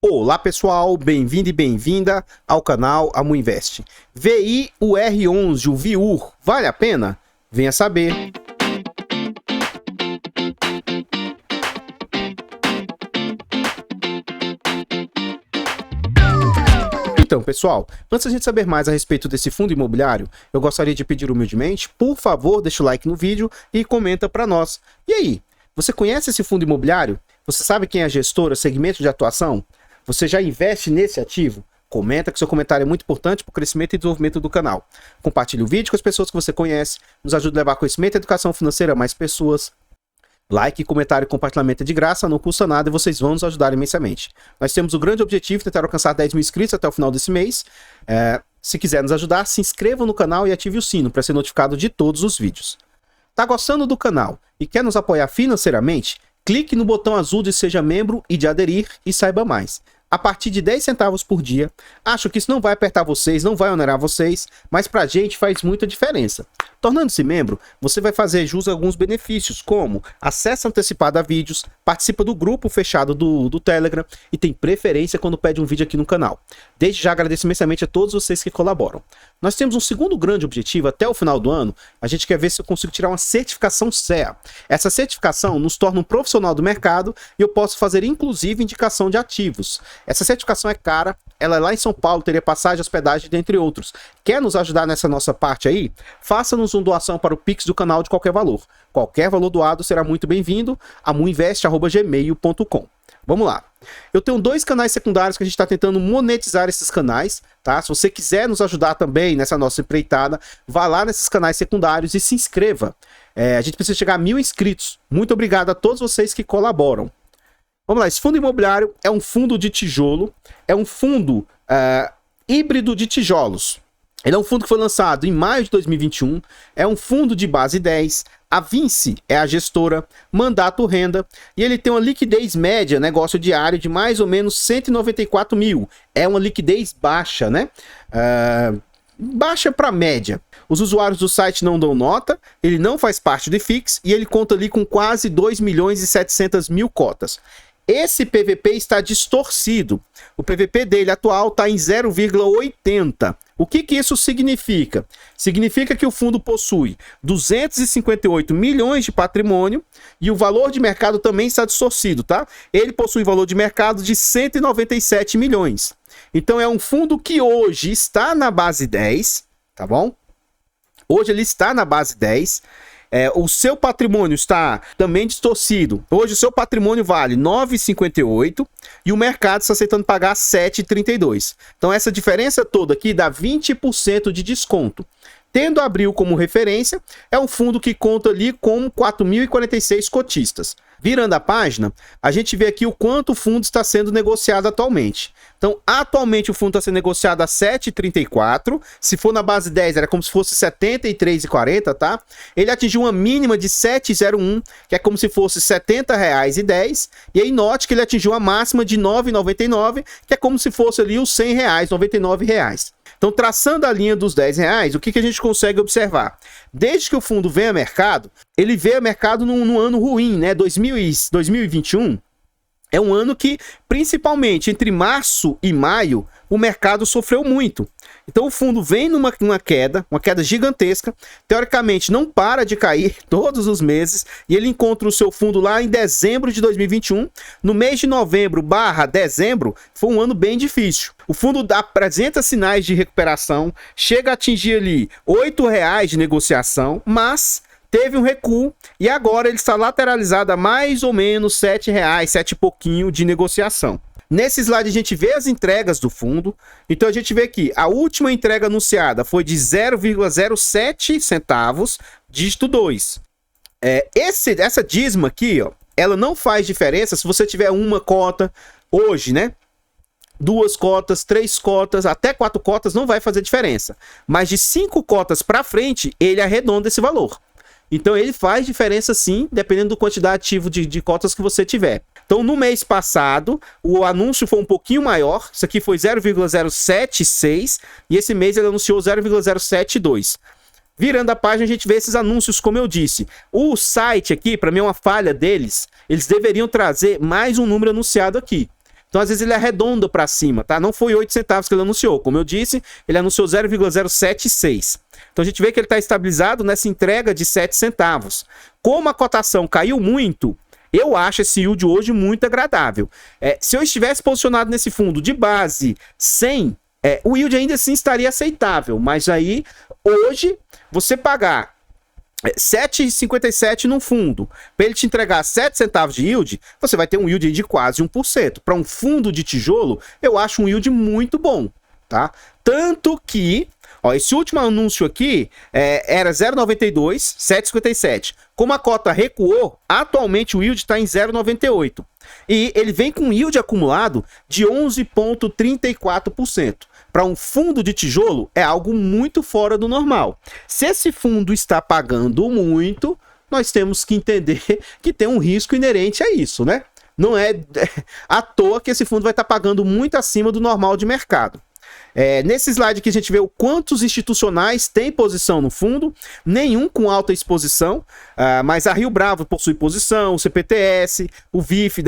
Olá pessoal, bem-vindo e bem-vinda ao canal Amuinvest. VIUR11, o VIUR, vale a pena? Venha saber. Então, pessoal, antes da gente saber mais a respeito desse fundo imobiliário, eu gostaria de pedir humildemente, por favor, deixa o like no vídeo e comenta para nós. E aí, você conhece esse fundo imobiliário? Você sabe quem é a gestora, segmento de atuação? Você já investe nesse ativo? Comenta, que seu comentário é muito importante para o crescimento e desenvolvimento do canal. Compartilhe o vídeo com as pessoas que você conhece, nos ajude a levar conhecimento e educação financeira a mais pessoas. Like, comentário e compartilhamento é de graça, não custa nada e vocês vão nos ajudar imensamente. Nós temos o grande objetivo de tentar alcançar 10 mil inscritos até o final desse mês. Se quiser nos ajudar, se inscreva no canal e ative o sino para ser notificado de todos os vídeos. Tá gostando do canal e quer nos apoiar financeiramente? Clique no botão azul de Seja Membro e de Aderir e saiba mais. A partir de 10 centavos por dia, acho que isso não vai apertar vocês, não vai onerar vocês, mas pra gente faz muita diferença. Tornando-se membro, você vai fazer jus a alguns benefícios, como acesso antecipado a vídeos, participa do grupo fechado do Telegram e tem preferência quando pede um vídeo aqui no canal. Desde já agradeço imensamente a todos vocês que colaboram. Nós temos um segundo grande objetivo, até o final do ano, a gente quer ver se eu consigo tirar uma certificação CEA. Essa certificação nos torna um profissional do mercado e eu posso fazer inclusive indicação de ativos. Essa certificação é cara, ela é lá em São Paulo, teria passagem, hospedagem, dentre outros. Quer nos ajudar nessa nossa parte aí? Faça-nos uma doação para o Pix do canal de qualquer valor. Qualquer valor doado será muito bem-vindo, amuinvest@gmail.com. Vamos lá. Eu tenho 2 canais secundários que a gente está tentando monetizar esses canais, tá? Se você quiser nos ajudar também nessa nossa empreitada, vá lá nesses canais secundários e se inscreva. A gente precisa chegar a 1000 inscritos. Muito obrigado a todos vocês que colaboram. Vamos lá, esse fundo imobiliário é um fundo de tijolo, é um fundo híbrido de tijolos. Ele é um fundo que foi lançado em maio de 2021, é um fundo de base 10, a Vinci é a gestora, mandato renda, e ele tem uma liquidez média, negócio diário, de mais ou menos 194 mil. É uma liquidez baixa, né? Baixa para média. Os usuários do site não dão nota, ele não faz parte do IFIX e ele conta ali com quase 2 milhões e 700 mil cotas. Esse PVP está distorcido. O PVP dele atual está em 0,80. O que isso significa? Significa que o fundo possui 258 milhões de patrimônio e o valor de mercado também está distorcido, tá? Ele possui valor de mercado de 197 milhões. Então é um fundo que hoje está na base 10, tá bom? Hoje ele está na base 10. O seu patrimônio está também distorcido. Hoje o seu patrimônio vale 9,58 e o mercado está aceitando pagar 7,32. Então essa diferença toda aqui dá 20% de desconto. Tendo Abril como referência, é um fundo que conta ali com 4.046 cotistas. Virando a página, a gente vê aqui o quanto o fundo está sendo negociado atualmente. Então, atualmente o fundo está sendo negociado a 7,34. Se for na base 10, era como se fosse 73,40, tá? Ele atingiu uma mínima de 7,01, que é como se fosse R$ 70,10. E aí note que ele atingiu a máxima de 9,99, que é como se fosse ali os R$ 100, R$ 99. Então, traçando a linha dos R$10, o que a gente consegue observar? Desde que o fundo vem a mercado, ele veio a mercado num ano ruim, né? 2021 é um ano que, principalmente entre março e maio, o mercado sofreu muito. Então o fundo vem numa queda, uma queda gigantesca, teoricamente não para de cair todos os meses, e ele encontra o seu fundo lá em dezembro de 2021. No mês de novembro/dezembro, foi um ano bem difícil. O fundo apresenta sinais de recuperação, chega a atingir ali R$ 8,00 de negociação, mas teve um recuo e agora ele está lateralizado a mais ou menos R$ 7,00, 7 e pouquinho de negociação. Nesse slide a gente vê as entregas do fundo. Então a gente vê que a última entrega anunciada foi de 0,07 centavos, dígito 2. Essa dízima aqui, ó, ela não faz diferença se você tiver uma cota hoje, né? 2 cotas, 3 cotas, até 4 cotas não vai fazer diferença. Mas de 5 cotas para frente, ele arredonda esse valor. Então ele faz diferença sim, dependendo do quantitativo de cotas que você tiver. Então no mês passado, o anúncio foi um pouquinho maior, isso aqui foi 0,076 e esse mês ele anunciou 0,072. Virando a página, a gente vê esses anúncios, como eu disse. O site aqui, para mim é uma falha deles, eles deveriam trazer mais um número anunciado aqui. Então, às vezes, ele arredonda para cima, tá? Não foi 8 centavos que ele anunciou. Como eu disse, ele anunciou 0,076. Então, a gente vê que ele está estabilizado nessa entrega de 7 centavos. Como a cotação caiu muito, eu acho esse yield hoje muito agradável. Se eu estivesse posicionado nesse fundo de base 100, o yield ainda assim estaria aceitável. Mas aí, hoje, você pagar 7,57 no fundo, para ele te entregar 7 centavos de yield, você vai ter um yield de quase 1%. Para um fundo de tijolo, eu acho um yield muito bom, tá? Tanto que, ó, esse último anúncio aqui era 0,92, 7,57. Como a cota recuou, atualmente o yield está em 0,98. E ele vem com um yield acumulado de 11,34%. Para um fundo de tijolo, é algo muito fora do normal. Se esse fundo está pagando muito, nós temos que entender que tem um risco inerente a isso, né? Não é à toa que esse fundo vai estar pagando muito acima do normal de mercado. Nesse slide aqui a gente vê o quantos institucionais têm posição no fundo, nenhum com alta exposição, mas a Rio Bravo possui posição, o CPTS, o VIF,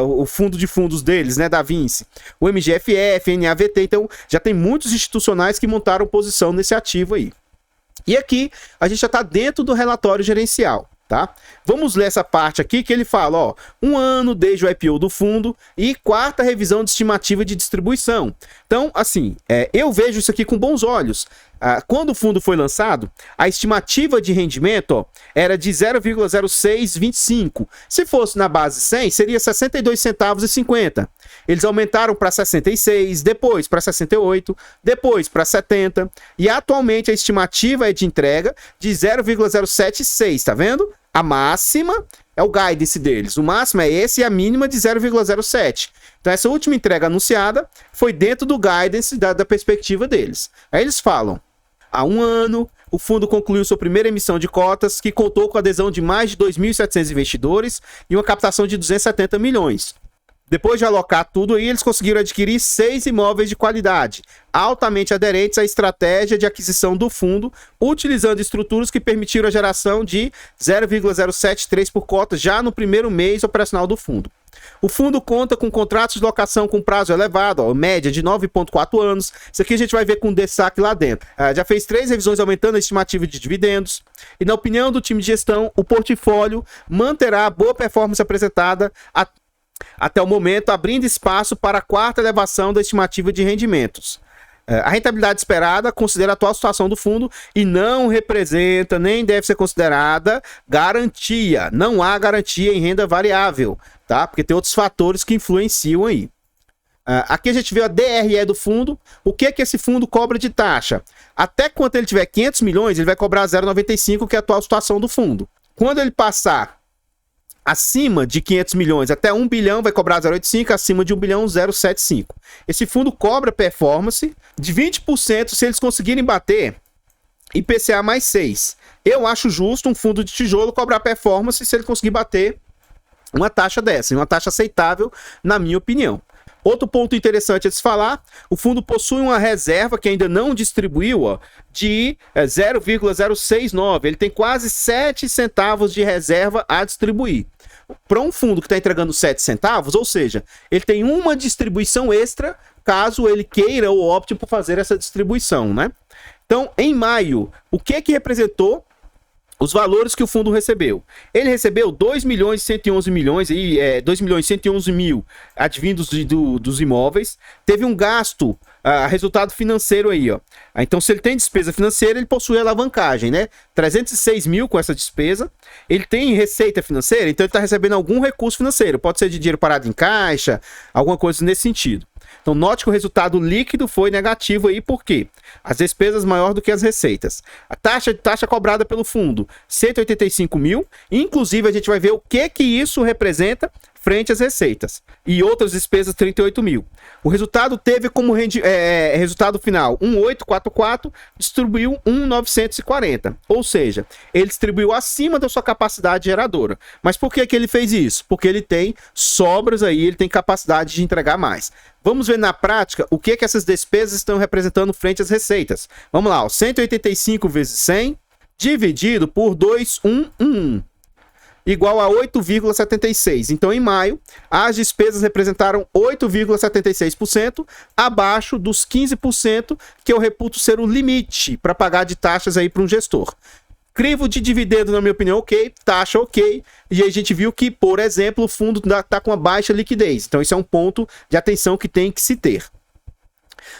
o fundo de fundos deles, né, da Vinci, o MGFF, NAVT, então já tem muitos institucionais que montaram posição nesse ativo aí. E aqui a gente já está dentro do relatório gerencial. Tá? Vamos ler essa parte aqui que ele fala, ó, 1 ano desde o IPO do fundo e 4ª revisão de estimativa de distribuição. Então, assim, eu vejo isso aqui com bons olhos. Quando o fundo foi lançado, a estimativa de rendimento, ó, era de 0,0625. Se fosse na base 100, seria 62 centavos e 50. Eles aumentaram para 66, depois para 68, depois para 70 e atualmente a estimativa é de entrega de 0,076, tá vendo? A máxima é o guidance deles, o máximo é esse e a mínima de 0,07. Então essa última entrega anunciada foi dentro do guidance da perspectiva deles. Aí eles falam, há 1 ano, o fundo concluiu sua primeira emissão de cotas, que contou com a adesão de mais de 2.700 investidores e uma captação de 270 milhões. Depois de alocar tudo aí, eles conseguiram adquirir 6 imóveis de qualidade, altamente aderentes à estratégia de aquisição do fundo, utilizando estruturas que permitiram a geração de 0,073 por cota já no primeiro mês operacional do fundo. O fundo conta com contratos de locação com prazo elevado, ó, média de 9,4 anos. Isso aqui a gente vai ver com destaque lá dentro. Já fez 3 revisões aumentando a estimativa de dividendos. E na opinião do time de gestão, o portfólio manterá a boa performance apresentada até o momento, abrindo espaço para a 4ª elevação da estimativa de rendimentos. A rentabilidade esperada considera a atual situação do fundo e não representa, nem deve ser considerada garantia. Não há garantia em renda variável, tá? Porque tem outros fatores que influenciam aí. Aqui a gente vê a DRE do fundo. O que é que esse fundo cobra de taxa? Até quando ele tiver 500 milhões, ele vai cobrar 0,95, que é a atual situação do fundo. Quando ele passar acima de 500 milhões até 1 bilhão, vai cobrar 0,85, acima de 1 bilhão, 0,75. Esse fundo cobra performance de 20% se eles conseguirem bater IPCA mais 6. Eu acho justo um fundo de tijolo cobrar performance se ele conseguir bater uma taxa dessa, uma taxa aceitável, na minha opinião. Outro ponto interessante a se falar, o fundo possui uma reserva que ainda não distribuiu, ó, de 0,069. Ele tem quase 7 centavos de reserva a distribuir. Para um fundo que está entregando 7 centavos, ou seja, ele tem uma distribuição extra caso ele queira ou opte por fazer essa distribuição, né? Então, em maio, o que representou os valores que o fundo recebeu? Ele recebeu 2 milhões e 111 milhões, 2 milhões e 111 mil advindos dos imóveis. Teve um gasto, resultado financeiro aí, ó. Então, se ele tem despesa financeira, ele possui alavancagem, né? 306 mil com essa despesa. Ele tem receita financeira, então ele está recebendo algum recurso financeiro. Pode ser de dinheiro parado em caixa, alguma coisa nesse sentido. Então, note que o resultado líquido foi negativo aí, por quê? As despesas maior do que as receitas. A taxa cobrada pelo fundo, 185 mil. Inclusive, a gente vai ver o que isso representa frente às receitas. E outras despesas, 38 mil. O resultado teve como resultado final 1,844, distribuiu 1,940. Ou seja, ele distribuiu acima da sua capacidade geradora. Mas por que ele fez isso? Porque ele tem sobras aí, ele tem capacidade de entregar mais. Vamos ver na prática o que essas despesas estão representando frente às receitas. Vamos lá, ó, 185 vezes 100, dividido por 2,111. igual a 8,76%. Então, em maio, as despesas representaram 8,76%, abaixo dos 15% que eu reputo ser o limite para pagar de taxas aí para um gestor. Crivo de dividendo, na minha opinião, ok. Taxa, ok. E aí a gente viu que, por exemplo, o fundo está com uma baixa liquidez. Então, isso é um ponto de atenção que tem que se ter.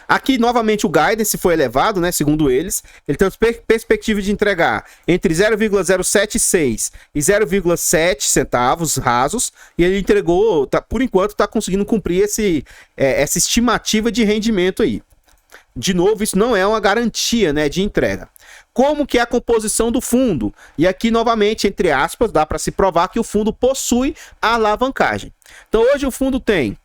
Aqui, novamente, o guidance foi elevado, né? Segundo eles. Ele tem perspectiva de entregar entre 0,076 e 0,7 centavos rasos. E ele entregou, por enquanto, está conseguindo cumprir essa estimativa de rendimento aí. De novo, isso não é uma garantia, né, de entrega. Como que é a composição do fundo? E aqui, novamente, entre aspas, dá para se provar que o fundo possui alavancagem. Então, hoje o fundo tem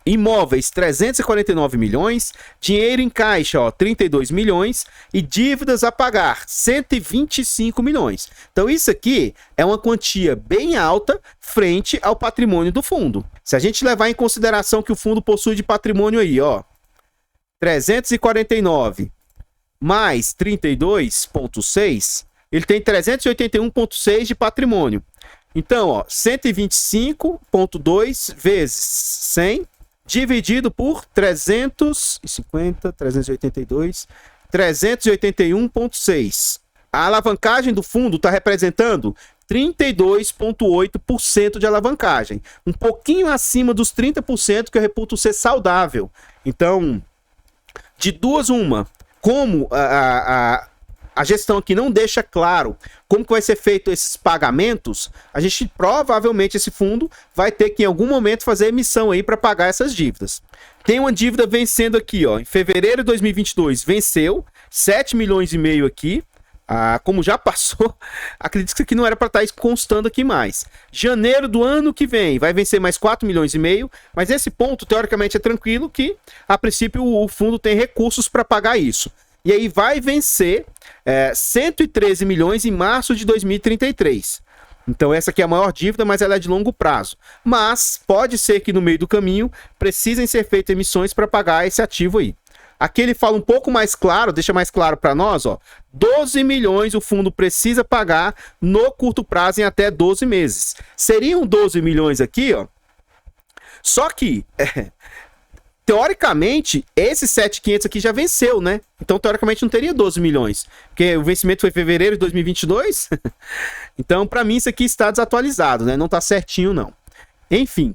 imóveis, 349 milhões, dinheiro em caixa, ó, 32 milhões e dívidas a pagar, 125 milhões. Então, isso aqui é uma quantia bem alta frente ao patrimônio do fundo. Se a gente levar em consideração que o fundo possui de patrimônio aí, ó, 349 mais 32,6, ele tem 381,6 de patrimônio. Então, ó, 125,2 vezes 100 dividido por 350, 382, 381,6. A alavancagem do fundo está representando 32,8% de alavancagem. Um pouquinho acima dos 30% que eu reputo ser saudável. Então, de duas uma, como a gestão aqui não deixa claro como que vai ser feito esses pagamentos, a gente provavelmente esse fundo vai ter que em algum momento fazer emissão aí para pagar essas dívidas. Tem uma dívida vencendo aqui, ó, em fevereiro de 2022 venceu 7 milhões e meio aqui. Como já passou, acredito que isso aqui não era para estar constando aqui mais. Janeiro do ano que vem vai vencer mais 4 milhões e meio, mas esse ponto teoricamente é tranquilo que a princípio o fundo tem recursos para pagar isso. E aí vai vencer 113 milhões em março de 2033. Então essa aqui é a maior dívida, mas ela é de longo prazo. Mas pode ser que no meio do caminho precisem ser feitas emissões para pagar esse ativo aí. Aqui ele fala um pouco mais claro, deixa mais claro para nós, ó, 12 milhões o fundo precisa pagar no curto prazo em até 12 meses. Seriam 12 milhões aqui, ó. Só que, teoricamente, esse 7.500 aqui já venceu, né? Então, teoricamente, não teria 12 milhões. Porque o vencimento foi em fevereiro de 2022. Então, para mim, isso aqui está desatualizado, né? Não está certinho, não. Enfim.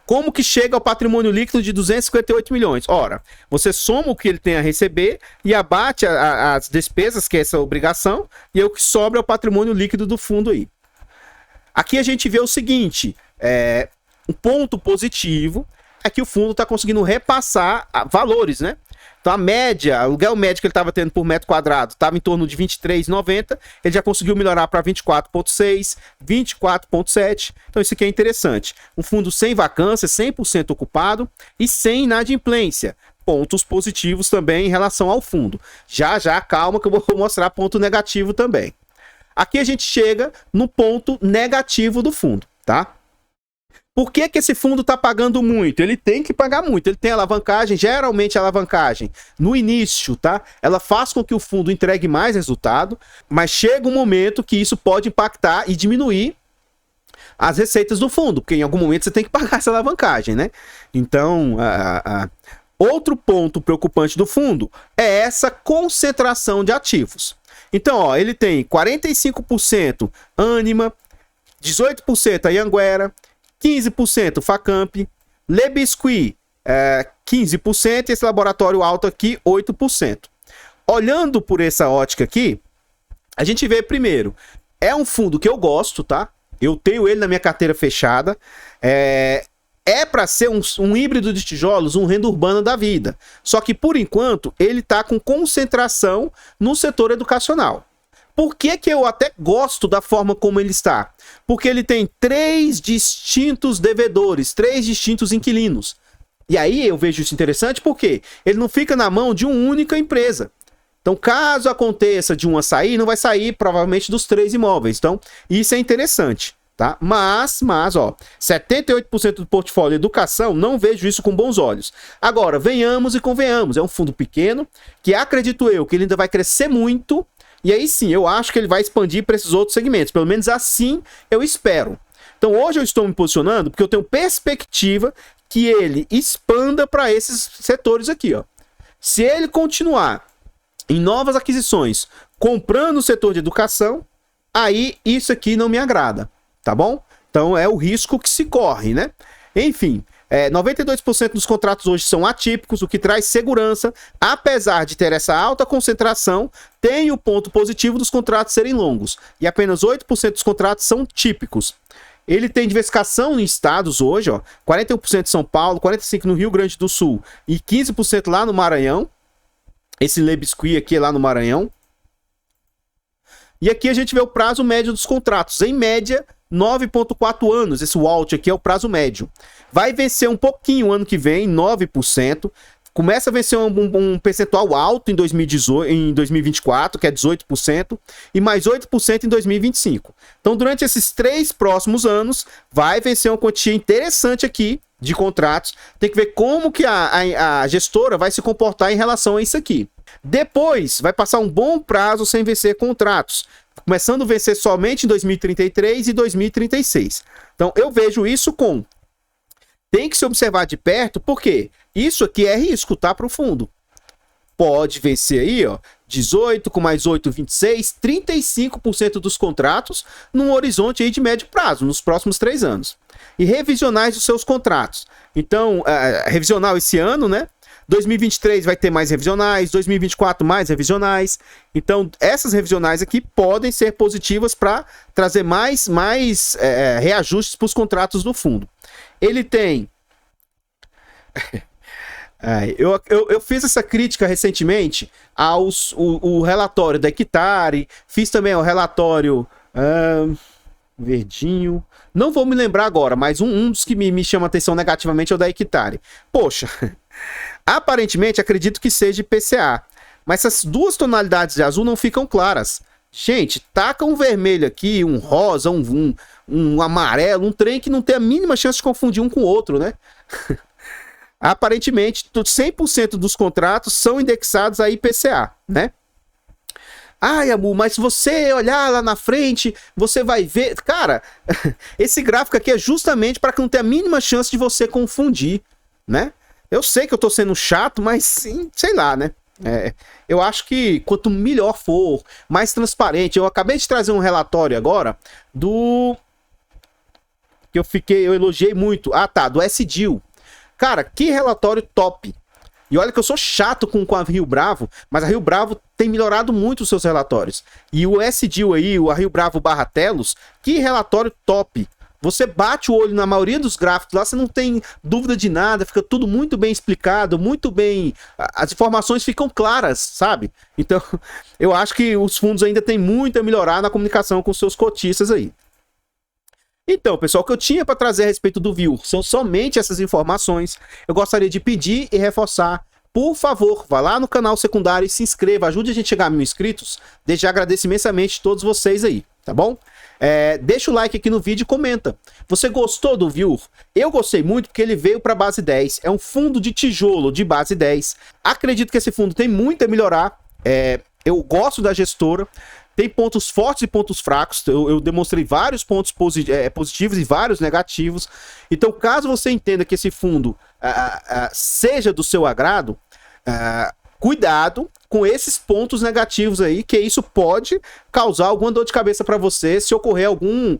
Como que chega ao patrimônio líquido de 258 milhões? Ora, você soma o que ele tem a receber e abate as despesas, que é essa obrigação, e o que sobra é o patrimônio líquido do fundo aí. Aqui a gente vê o seguinte, um ponto positivo é que o fundo está conseguindo repassar valores, né? Então a média, o aluguel médio que ele estava tendo por metro quadrado estava em torno de R$ 23,90, ele já conseguiu melhorar para 24,6, 24,7. Então isso aqui é interessante. Um fundo sem vacância, 100% ocupado e sem inadimplência. Pontos positivos também em relação ao fundo. Já calma que eu vou mostrar ponto negativo também. Aqui a gente chega no ponto negativo do fundo, tá? Por que esse fundo está pagando muito? Ele tem que pagar muito, ele tem alavancagem, geralmente a alavancagem no início, tá? Ela faz com que o fundo entregue mais resultado, mas chega um momento que isso pode impactar e diminuir as receitas do fundo, porque em algum momento você tem que pagar essa alavancagem, né? Então, outro ponto preocupante do fundo é essa concentração de ativos. Então, ó, ele tem 45% Ânima, 18% a Anhanguera, 15% Facamp, Le Biscuit 15%, esse laboratório alto aqui 8%. Olhando por essa ótica aqui, a gente vê primeiro, é um fundo que eu gosto, tá? Eu tenho ele na minha carteira fechada, é para ser um híbrido de tijolos, um renda urbana da vida. Só que por enquanto ele está com concentração no setor educacional. Por que eu até gosto da forma como ele está? Porque ele tem 3 distintos devedores, 3 distintos inquilinos. E aí eu vejo isso interessante porque ele não fica na mão de uma única empresa. Então, caso aconteça de uma sair, não vai sair provavelmente dos 3 imóveis. Então, isso é interessante, tá? Mas, ó, 78% do portfólio educação, não vejo isso com bons olhos. Agora, venhamos e convenhamos, é um fundo pequeno, que acredito eu que ele ainda vai crescer muito. E aí sim, eu acho que ele vai expandir para esses outros segmentos. Pelo menos assim eu espero. Então hoje eu estou me posicionando porque eu tenho perspectiva que ele expanda para esses setores aqui, ó. Se ele continuar em novas aquisições, comprando o setor de educação, aí isso aqui não me agrada, tá bom? Então é o risco que se corre, né? Enfim, 92% dos contratos hoje são atípicos, o que traz segurança, apesar de ter essa alta concentração, tem o ponto positivo dos contratos serem longos, e apenas 8% dos contratos são típicos. Ele tem diversificação em estados hoje, ó, 41% em São Paulo, 45% no Rio Grande do Sul e 15% lá no Maranhão. Esse Le Biscuit aqui é lá no Maranhão. E aqui a gente vê o prazo médio dos contratos. Em média, 9,4 anos. Esse WALT aqui é o prazo médio. Vai vencer um pouquinho ano que vem, 9%. Começa a vencer um percentual alto em 2024, que é 18%, e mais 8% em 2025. Então, durante esses 3 próximos anos, vai vencer uma quantia interessante aqui de contratos. Tem que ver como que a gestora vai se comportar em relação a isso aqui. Depois, vai passar um bom prazo sem vencer contratos, começando a vencer somente em 2033 e 2036. Então, eu vejo isso com... Tem que se observar de perto, porque isso aqui é risco, tá? Para o fundo. Pode vencer aí, ó, 18 com mais 8, 26, 35% dos contratos num horizonte aí de médio prazo, nos próximos 3 anos. E revisionais dos seus contratos. Então, revisional esse ano, né? 2023 vai ter mais revisionais, 2024 mais revisionais. Então, essas revisionais aqui podem ser positivas para trazer mais reajustes para os contratos do fundo. Ele tem... Eu fiz essa crítica recentemente o relatório da Equitare, fiz também o relatório verdinho, não vou me lembrar agora, mas um dos que me chama atenção negativamente é o da Equitare. Poxa, aparentemente acredito que seja IPCA, mas essas duas tonalidades de azul não ficam claras. Gente, taca um vermelho aqui, um rosa, um amarelo, um trem que não tem a mínima chance de confundir um com o outro, né? Aparentemente, 100% dos contratos são indexados a IPCA, né? Ai, Amu, mas se você olhar lá na frente, você vai ver... Cara, esse gráfico aqui é justamente para que não tenha a mínima chance de você confundir, né? Eu sei que eu tô sendo chato, mas sim, sei lá, né? Eu acho que quanto melhor for, mais transparente. Eu acabei de trazer um relatório agora do... que eu elogiei muito. Ah, tá, do SDIL. Cara, que relatório top. E olha que eu sou chato com a Rio Bravo, mas a Rio Bravo tem melhorado muito os seus relatórios. E o SDIL aí, o Rio Bravo /Telos, que relatório top. Você bate o olho na maioria dos gráficos lá, você não tem dúvida de nada, fica tudo muito bem explicado, muito bem... As informações ficam claras, sabe? Então, eu acho que os fundos ainda têm muito a melhorar na comunicação com os seus cotistas aí. Então, pessoal, o que eu tinha para trazer a respeito do VIUR são somente essas informações. Eu gostaria de pedir e reforçar, por favor, vá lá no canal secundário e se inscreva, ajude a gente a chegar a 1000 inscritos. Desde já agradeço imensamente a todos vocês aí, tá bom? Deixa o like aqui no vídeo e comenta. Você gostou do VIUR? Eu gostei muito porque ele veio para base 10, é um fundo de tijolo de base 10. Acredito que esse fundo tem muito a melhorar, eu gosto da gestora. Tem pontos fortes e pontos fracos. Eu demonstrei vários pontos positivos e vários negativos. Então, caso você entenda que esse fundo seja do seu agrado, cuidado com esses pontos negativos aí, que isso pode causar alguma dor de cabeça para você se ocorrer algum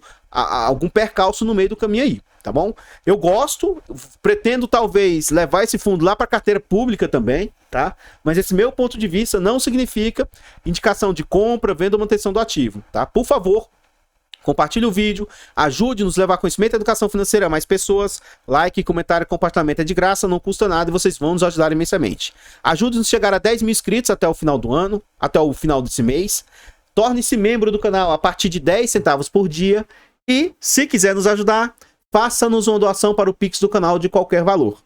percalço no meio do caminho aí, tá bom? Eu gosto, pretendo talvez levar esse fundo lá para carteira pública também, tá? Mas esse meu ponto de vista não significa indicação de compra, venda ou manutenção do ativo, tá? Por favor, compartilhe o vídeo, ajude-nos a levar conhecimento e educação financeira a mais pessoas. Like, comentário, compartilhamento é de graça, não custa nada e vocês vão nos ajudar imensamente. Ajude-nos a chegar a 10 mil inscritos até o final do ano, até o final desse mês. Torne-se membro do canal a partir de 10 centavos por dia. E, se quiser nos ajudar, faça-nos uma doação para o Pix do canal de qualquer valor.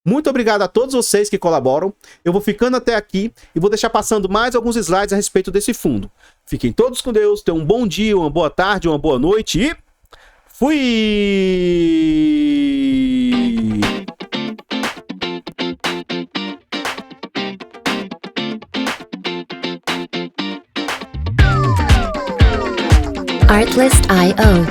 Muito obrigado a todos vocês que colaboram. Eu vou ficando até aqui e vou deixar passando mais alguns slides a respeito desse fundo. Fiquem todos com Deus, tenham um bom dia, uma boa tarde, uma boa noite e... fui! Artlist.io.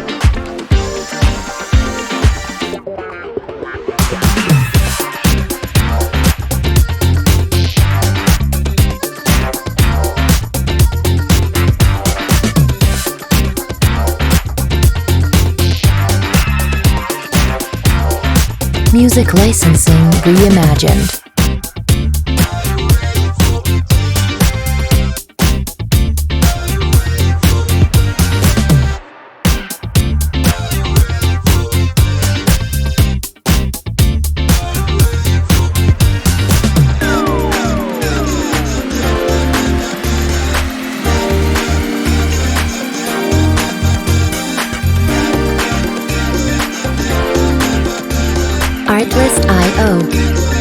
Music licensing reimagined. Artlist.io.